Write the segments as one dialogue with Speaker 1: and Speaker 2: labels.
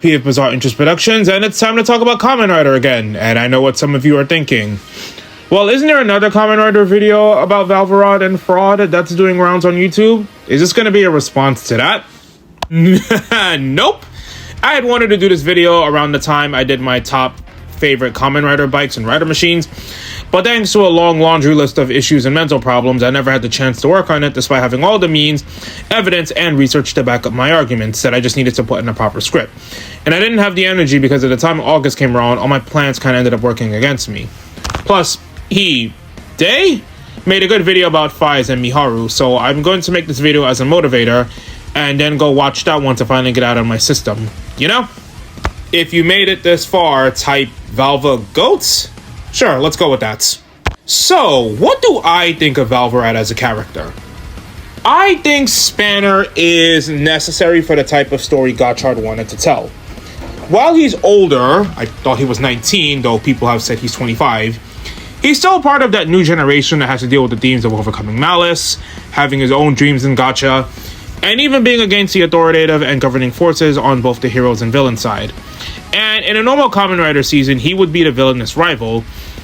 Speaker 1: PF Bizarre Interest Productions, and it's time to talk about Kamen Rider again. And I know what some of you are thinking. Well, isn't there another Kamen Rider video about Valvarad and fraud that's doing rounds on YouTube? Is this going to be a response to that? Nope. I had wanted to do this video around the time I did my top favorite Kamen Rider bikes and rider machines, but thanks to a long laundry list of issues and mental problems, I never had the chance to work on it despite having all the means, evidence, and research to back up my arguments that I just needed to put in a proper script. And I didn't have the energy because at the time August came around, all my plans kind of ended up working against me. Plus, they made a good video about Faiz and Miharu, so I'm going to make this video as a motivator and then go watch that one to finally get out of my system, you know? If you made it this far, type Valva Goats? Sure, let's go with that. So, what do I think of Valvarad as a character? I think Spanner is necessary for the type of story Gotchard wanted to tell. While he's older, I thought he was 19, though people have said he's 25, he's still part of that new generation that has to deal with the themes of overcoming malice, having his own dreams in Gacha, and even being against the authoritative and governing forces on both the heroes and villain side. And in a normal Kamen Rider season, he would be the villainous rival,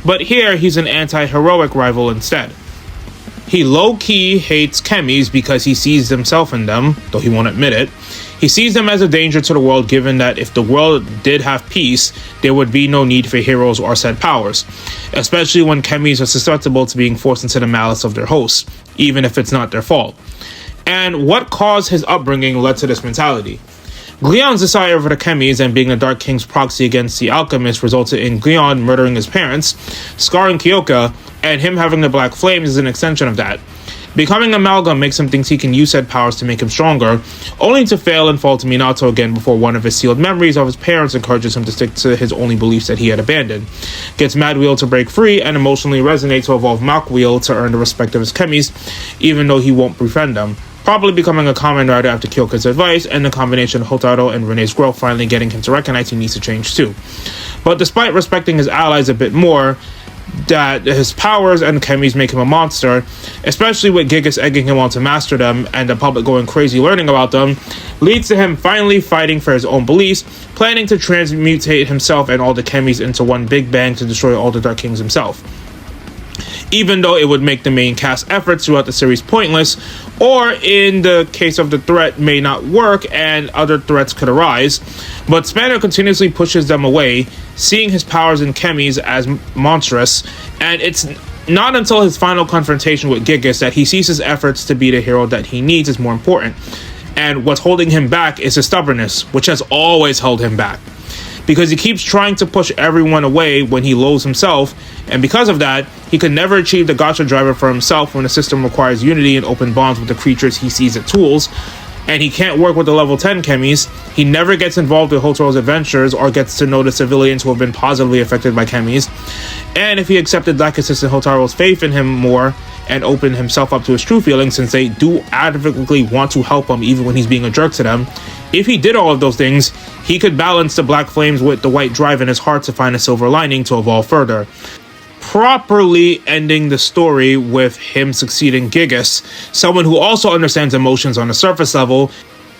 Speaker 1: but here he's an anti-heroic rival instead. He low-key hates chemis because he sees himself in them, though he won't admit it. He sees them as a danger to the world, given that if the world did have peace, there would be no need for heroes or said powers, especially when chemis are susceptible to being forced into the malice of their hosts, even if it's not their fault. And what caused his upbringing led to this mentality. Gleon's desire for the chemis and being the Dark King's proxy against the alchemist resulted in Gleon murdering his parents, scarring Kyoka, and him having the Black Flames is an extension of that. Becoming Amalgam makes him think he can use said powers to make him stronger, only to fail and fall to Minato again before one of his sealed memories of his parents encourages him to stick to his only beliefs that he had abandoned. Gets Mad Wheel to break free and emotionally resonate to evolve Mach Wheel to earn the respect of his chemis, even though he won't befriend them. Probably becoming a Kamen Rider after Kyoka's advice, and the combination of Hotaru and Renee's growth finally getting him to recognize he needs to change too. But despite respecting his allies a bit more, that his powers and chemis make him a monster, especially with Gigas egging him on to master them and the public going crazy learning about them, leads to him finally fighting for his own beliefs, planning to transmutate himself and all the chemis into one big bang to destroy all the Dark Kings himself. Even though it would make the main cast efforts throughout the series pointless, or in the case of the threat may not work and other threats could arise, but Spanner continuously pushes them away, seeing his powers and chemis as monstrous, and it's not until his final confrontation with Gigas that he sees his efforts to be the hero that he needs is more important, and what's holding him back is his stubbornness, which has always held him back. Because he keeps trying to push everyone away when he loathes himself, and because of that, he could never achieve the Gacha driver for himself when the system requires unity and open bonds with the creatures he sees as tools, and he can't work with the level 10 chemis. He never gets involved with Hotaru's adventures or gets to know the civilians who have been positively affected by chemis, and if he accepted Lachesis and Hotaru's faith in him more and opened himself up to his true feelings, since they do advocately want to help him even when he's being a jerk to them, if he did all of those things, he could balance the Black Flames with the white drive in his heart to find a silver lining to evolve further, properly ending the story with him succeeding Gigas, someone who also understands emotions on a surface level,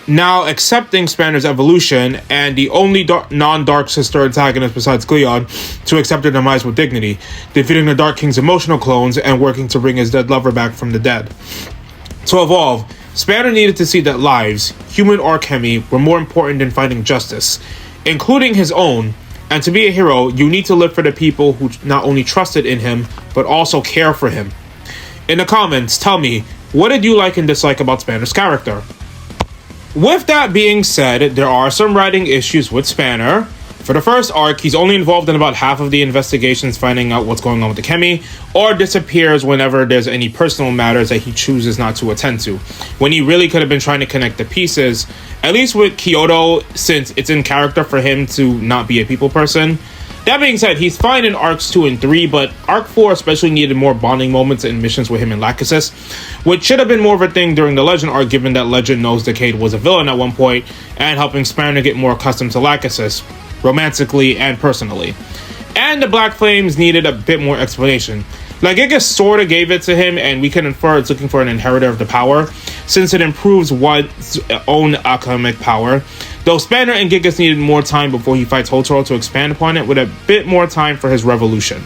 Speaker 1: now accepting Spanner's evolution and the only non-Dark Sister antagonist besides Gleon to accept her demise with dignity, defeating the Dark King's emotional clones and working to bring his dead lover back from the dead. To evolve, Spanner needed to see that lives, human or chemi, were more important than finding justice, including his own, and to be a hero, you need to live for the people who not only trusted in him, but also care for him. In the comments, tell me, what did you like and dislike about Spanner's character? With that being said, there are some writing issues with Spanner. For the first arc, he's only involved in about half of the investigations finding out what's going on with the chemi, or disappears whenever there's any personal matters that he chooses not to attend to, when he really could have been trying to connect the pieces, at least with Kyoto, since it's in character for him to not be a people person. That being said, he's fine in arcs 2 and 3, but arc 4 especially needed more bonding moments and missions with him and Lachesis, which should have been more of a thing during the Legend arc, given that Legend knows Decade was a villain at one point, and helping Spanner get more accustomed to Lachesis, romantically and personally. And the Black Flames needed a bit more explanation. Like, Gigas sorta gave it to him, and we can infer it's looking for an inheritor of the power, since it improves one's own alchemic power. Though Spanner and Gigas needed more time before he fights Hotaro to expand upon it, with a bit more time for his revolution.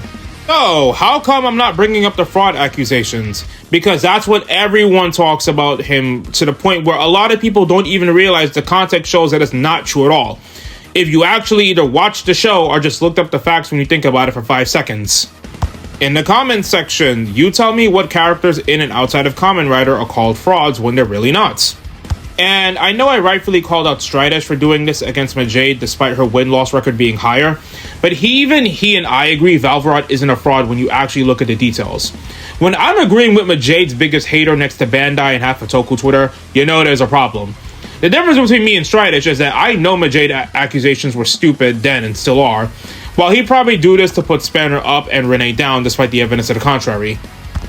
Speaker 1: So, how come I'm not bringing up the fraud accusations? Because that's what everyone talks about him, to the point where a lot of people don't even realize the context shows that it's not true at all. If you actually either watch the show or just looked up the facts when you think about it for 5 seconds. In the comments section, you tell me what characters in and outside of Kamen Rider are called frauds when they're really not. And I know I rightfully called out Stridesh for doing this against Majade despite her win-loss record being higher, but even he and I agree Valvarad isn't a fraud when you actually look at the details. When I'm agreeing with Majade's biggest hater next to Bandai and half of Toku Twitter, you know there's a problem. The difference between me and Stridesh is that I know Majade accusations were stupid then and still are, while he probably do this to put Spanner up and Renee down despite the evidence to the contrary.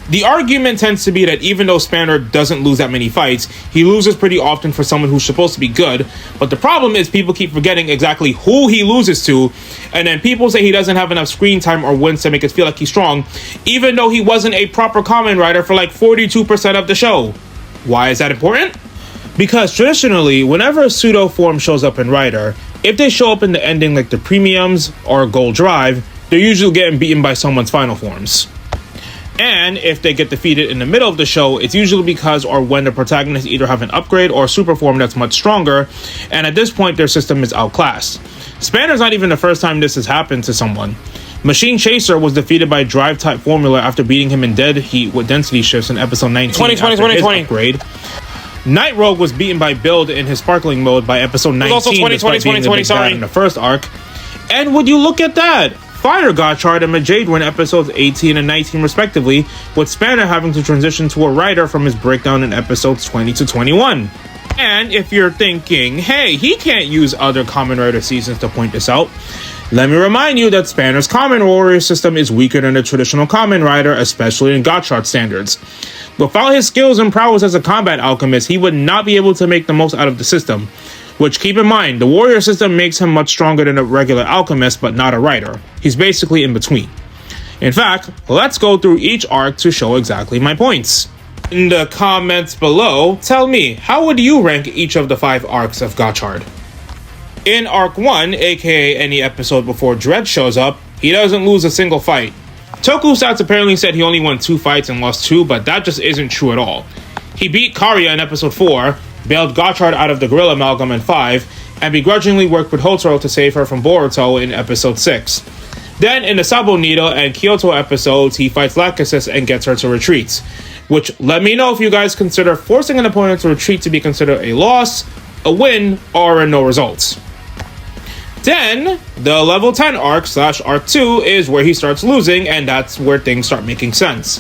Speaker 1: The argument tends to be that even though Spanner doesn't lose that many fights, he loses pretty often for someone who's supposed to be good, but the problem is people keep forgetting exactly who he loses to, and then people say he doesn't have enough screen time or wins to make us feel like he's strong, even though he wasn't a proper Kamen Rider for like 42% of the show. Why is that important? Because traditionally, whenever a pseudo form shows up in Rider, if they show up in the ending like the Premiums or Gold Drive, they're usually getting beaten by someone's final forms. And if they get defeated in the middle of the show, it's usually because or when the protagonists either have an upgrade or a super form that's much stronger, and at this point their system is outclassed. Spanner's not even the first time this has happened to someone. Machine Chaser was defeated by Drive type formula after beating him in Dead Heat with density shifts in episode 19 after his upgrade. Night Rogue was beaten by Build in his sparkling mode by episode 19
Speaker 2: also 20,
Speaker 1: despite being the big bad in the first arc. And would you look at that? Fire Gotchard and Majade were in episodes 18 and 19 respectively, with Spanner having to transition to a rider from his breakdown in episodes 20 to 21. And if you're thinking, hey, he can't use other Kamen Rider seasons to point this out, let me remind you that Spanner's Kamen Warrior system is weaker than the traditional Kamen Rider, especially in Gotchard standards. Without his skills and prowess as a combat alchemist, he would not be able to make the most out of the system. Which, keep in mind, the warrior system makes him much stronger than a regular alchemist, but not a rider. He's basically in between. In fact, let's go through each arc to show exactly my points. In the comments below, tell me, how would you rank each of the 5 arcs of Gotchard? In Arc 1, aka any episode before Dread shows up, he doesn't lose a single fight. Tokusatsu apparently said he only won 2 fights and lost 2, but that just isn't true at all. He beat Karya in episode 4, bailed Gotchard out of the Gorilla Amalgam in 5, and begrudgingly worked with Hotaro to save her from Boruto in episode 6. Then, in the Sabo Needle and Kyoto episodes, he fights Lachesis and gets her to retreat. Which, let me know if you guys consider forcing an opponent to retreat to be considered a loss, a win, or a no results. Then, the level 10 arc / arc 2 is where he starts losing, and that's where things start making sense.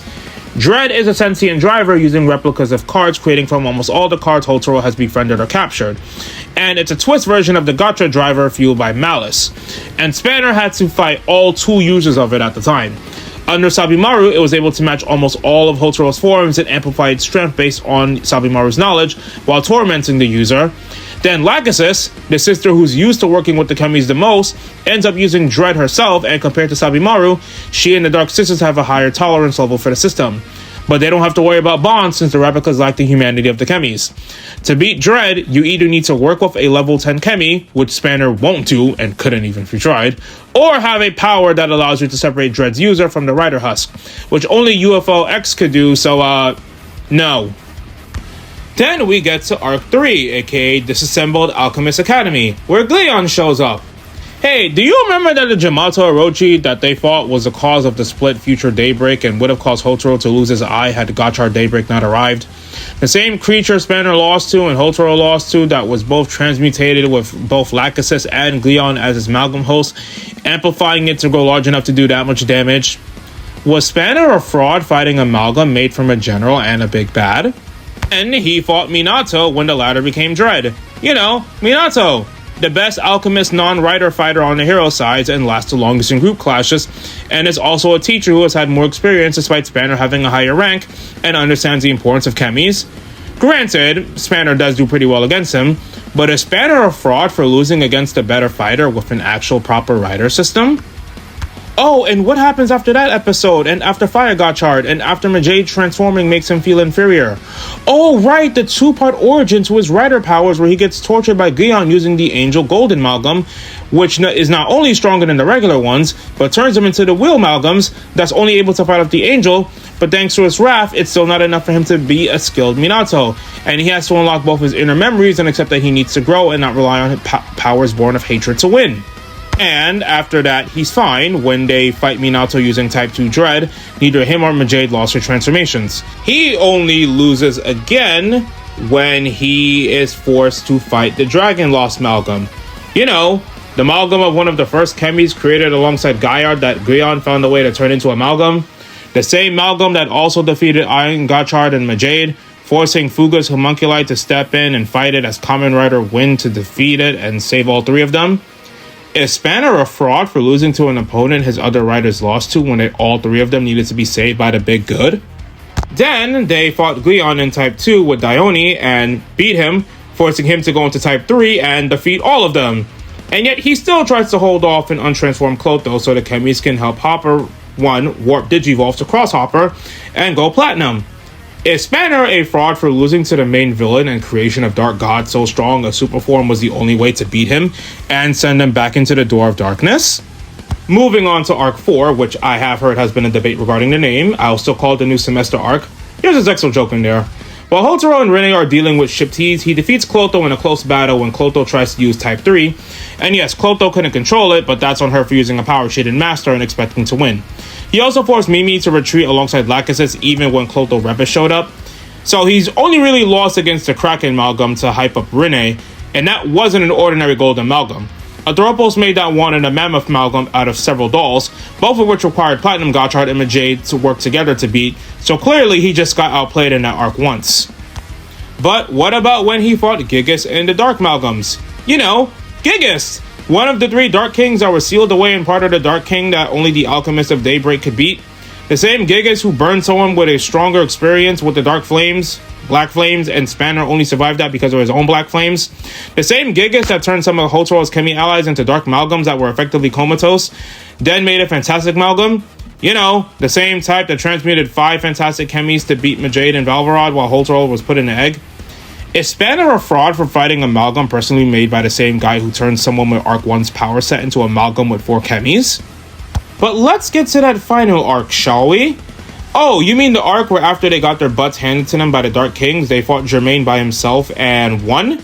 Speaker 1: Dread is a sentient driver using replicas of cards, creating from almost all the cards Hotaro has befriended or captured. And it's a twist version of the Gacha driver fueled by Malice. And Spanner had to fight all 2 users of it at the time. Under Sabimaru, it was able to match almost all of Hotaro's forms and amplify its strength based on Sabimaru's knowledge, while tormenting the user. Then Lachesis, the sister who's used to working with the Kemis the most, ends up using Dread herself, and compared to Sabimaru, she and the Dark Sisters have a higher tolerance level for the system. But they don't have to worry about bonds since the replicas lack the humanity of the Kemis. To beat Dread, you either need to work with a level 10 Kemi, which Spanner won't do and couldn't even if he tried, or have a power that allows you to separate Dread's user from the Rider Husk, which only UFO X could do, so no. Then we get to Arc 3, aka Disassembled Alchemist Academy, where Gleon shows up. Hey, do you remember that the Jamato Orochi that they thought was the cause of the split future Daybreak and would have caused Hotaro to lose his eye had the Gotchard Daybreak not arrived? The same creature Spanner lost to and Hotaro lost to that was both transmutated with both Lachesis and Gleon as his amalgam host, amplifying it to grow large enough to do that much damage. Was Spanner a fraud fighting Amalgam made from a general and a big bad? And he fought Minato when the latter became Dread. You know, Minato, the best alchemist non-rider fighter on the hero side and lasts the longest in group clashes, and is also a teacher who has had more experience despite Spanner having a higher rank and understands the importance of Kemis. Granted, Spanner does do pretty well against him, but is Spanner a fraud for losing against a better fighter with an actual proper rider system? Oh, and what happens after that episode, and after Fire got charred, and after Majade transforming makes him feel inferior? Oh, right, the two-part origin to his rider powers where he gets tortured by Gion using the Angel Golden Amalgam, which is not only stronger than the regular ones, but turns him into the Will Amalgams that's only able to fight off the Angel, but thanks to his wrath, it's still not enough for him to be a skilled Minato, and he has to unlock both his inner memories and accept that he needs to grow and not rely on powers born of hatred to win. And after that, he's fine. When they fight Minato using Type 2 Dread, neither him or Majade lost their transformations. He only loses again when he is forced to fight the Dragon Lost Amalgam. You know, the amalgam of one of the first chemis created alongside Gaillard that Gion found a way to turn into amalgam. The same amalgam that also defeated Iron Gotchard and Majade, forcing Fuga's homunculi to step in and fight it as Kamen Rider win to defeat it and save all three of them. Is Spanner a fraud for losing to an opponent his other riders lost to when all three of them needed to be saved by the big good? Then they fought Gion in Type 2 with Dione and beat him, forcing him to go into Type 3 and defeat all of them. And yet he still tries to hold off an untransformed Clotho so the chemis can help Hopper 1 warp Digivolve to cross Hopper and go Platinum. Is Spanner a fraud for losing to the main villain and creation of Dark God so strong a super form was the only way to beat him and send him back into the Door of Darkness? Moving on to Arc 4, which I have heard has been a debate regarding the name. I'll still call it the New Semester Arc. Here's a Zexel joke in there. While Hotaro and Rene are dealing with Shiptease, he defeats Clotho in a close battle when Clotho tries to use Type 3. And yes, Clotho couldn't control it, but that's on her for using a power she didn't master and expecting to win. He also forced Mimi to retreat alongside Lachesis even when Clotho Rebus showed up. So he's only really lost against the Kraken Amalgam to hype up Rene, and that wasn't an ordinary Golden Amalgam. Atropos made that one in a Mammoth Amalgam out of several dolls, both of which required Platinum Gotchard and Majade to work together to beat, so clearly he just got outplayed in that arc once. But what about when he fought Gigas in the Dark Amalgams? You know, Gigas! One of the three Dark Kings that were sealed away in part of the Dark King that only the Alchemist of Daybreak could beat. The same Gigas who burned someone with a stronger experience with the Dark Flames, Black Flames, and Spanner only survived that because of his own Black Flames. The same Gigas that turned some of Hotaro's Chemi allies into Dark Amalgams that were effectively comatose, then made a Fantastic Amalgam. You know, the same type that transmuted 5 Fantastic Chemis to beat Majade and Valvarad while Hotaro was put in an egg. Is Spanner a fraud for fighting Amalgam personally made by the same guy who turned someone with Arc 1's power set into Amalgam with 4 Chemis? But let's get to that final arc, shall we? Oh, you mean the arc where after they got their butts handed to them by the Dark Kings, they fought Germain by himself and won?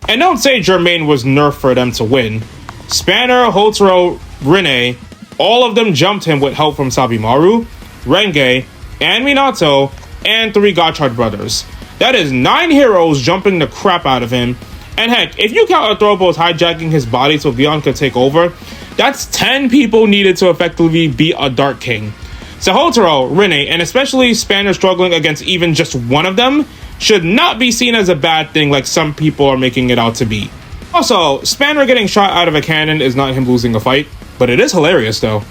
Speaker 1: And don't say Germain was nerfed for them to win. Spanner, Hotaro, Rene, all of them jumped him with help from Sabimaru, Renge, and Minato, and 3 Gotchard brothers. That is 9 heroes jumping the crap out of him. And heck, if you count Atropos hijacking his body so Gion could take over, that's 10 people needed to effectively beat a Dark King. So Hotaro, Rene, and especially Spanner struggling against even just one of them should not be seen as a bad thing like some people are making it out to be. Also, Spanner getting shot out of a cannon is not him losing a fight, but it is hilarious though.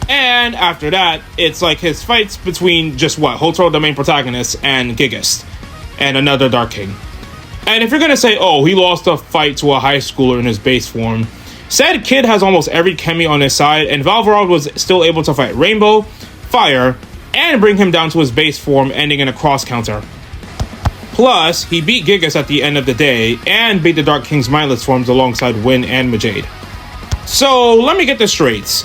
Speaker 1: And after that, it's like his fights between just Hotaro, the main protagonist, and Gigas, and another Dark King. And if you're gonna say, oh, he lost a fight to a high schooler in his base form, said kid has almost every Chemi on his side, and Valvarad was still able to fight Rainbow, Fire, and bring him down to his base form, ending in a cross counter. Plus, he beat Gigas at the end of the day, and beat the Dark King's mindless forms alongside Win and Majade. So, let me get this straight.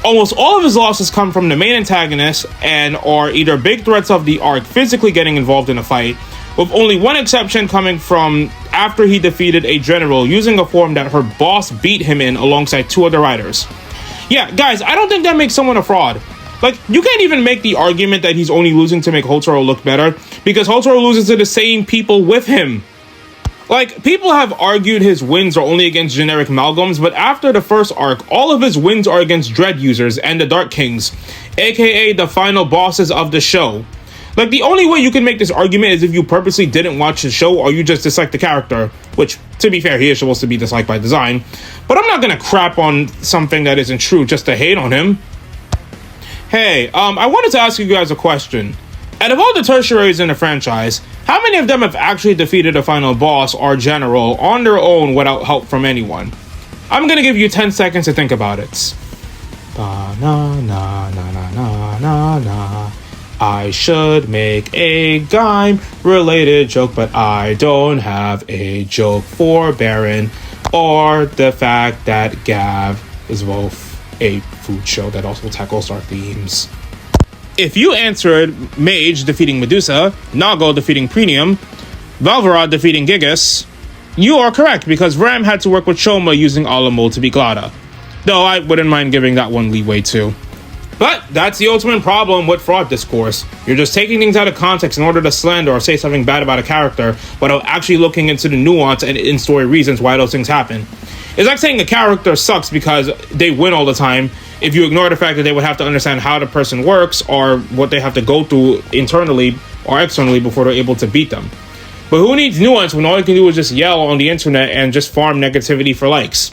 Speaker 1: Almost all of his losses come from the main antagonist, and are either big threats of the arc physically getting involved in a fight, with only one exception coming from after he defeated a general using a form that her boss beat him in alongside 2 other riders. Yeah, guys, I don't think that makes someone a fraud. Like, you can't even make the argument that he's only losing to make Hotaro look better, because Hotaro loses to the same people with him. Like, people have argued his wins are only against generic amalgams, but after the first arc, all of his wins are against Dread users and the Dark Kings, aka the final bosses of the show. Like, the only way you can make this argument is if you purposely didn't watch the show or you just dislike the character, which, to be fair, he is supposed to be disliked by design. But I'm not gonna crap on something that isn't true just to hate on him. Hey, I wanted to ask you guys a question. Out of all the tertiaries in the franchise, how many of them have actually defeated a final boss or general on their own without help from anyone? I'm gonna give you 10 seconds to think about it. Ba na na na na na na na. I should make a Gaim related joke, but I don't have a joke for Baron or the fact that Gav is both a food show that also tackles our themes. If you answered Mage defeating Medusa, Nago defeating Premium, Valvarad defeating Gigas, you are correct because Ram had to work with Shoma using Alamo to be Glada. Though I wouldn't mind giving that one leeway too. But that's the ultimate problem with fraud discourse. You're just taking things out of context in order to slander or say something bad about a character without actually looking into the nuance and in-story reasons why those things happen. It's like saying a character sucks because they win all the time if you ignore the fact that they would have to understand how the person works or what they have to go through internally or externally before they're able to beat them. But who needs nuance when all you can do is just yell on the internet and just farm negativity for likes?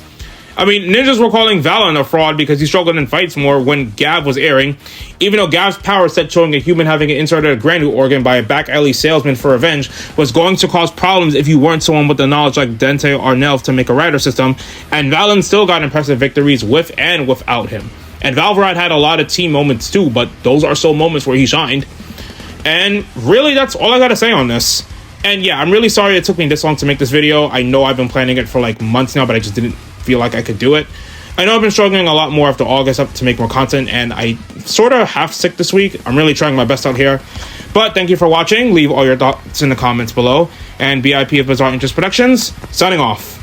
Speaker 1: I mean, ninjas were calling Valen a fraud because he struggled in fights more when Gav was airing, even though Gav's power set showing a human having inserted a granule organ by a back alley salesman for revenge was going to cause problems if you weren't someone with the knowledge like Dente or Nelf to make a rider system, and Valen still got impressive victories with and without him. And Valvarad had a lot of team moments too, but those are still moments where he shined. And really, that's all I gotta say on this. And yeah, I'm really sorry it took me this long to make this video. I know I've been planning it for like months now, but I just didn't feel like I could do it. I know I've been struggling a lot more after August up to make more content, and I sort of half sick this week. I'm really trying my best out here. But thank you for watching. Leave all your thoughts in the comments below. And BIP of Bizarre Interest Productions, signing off.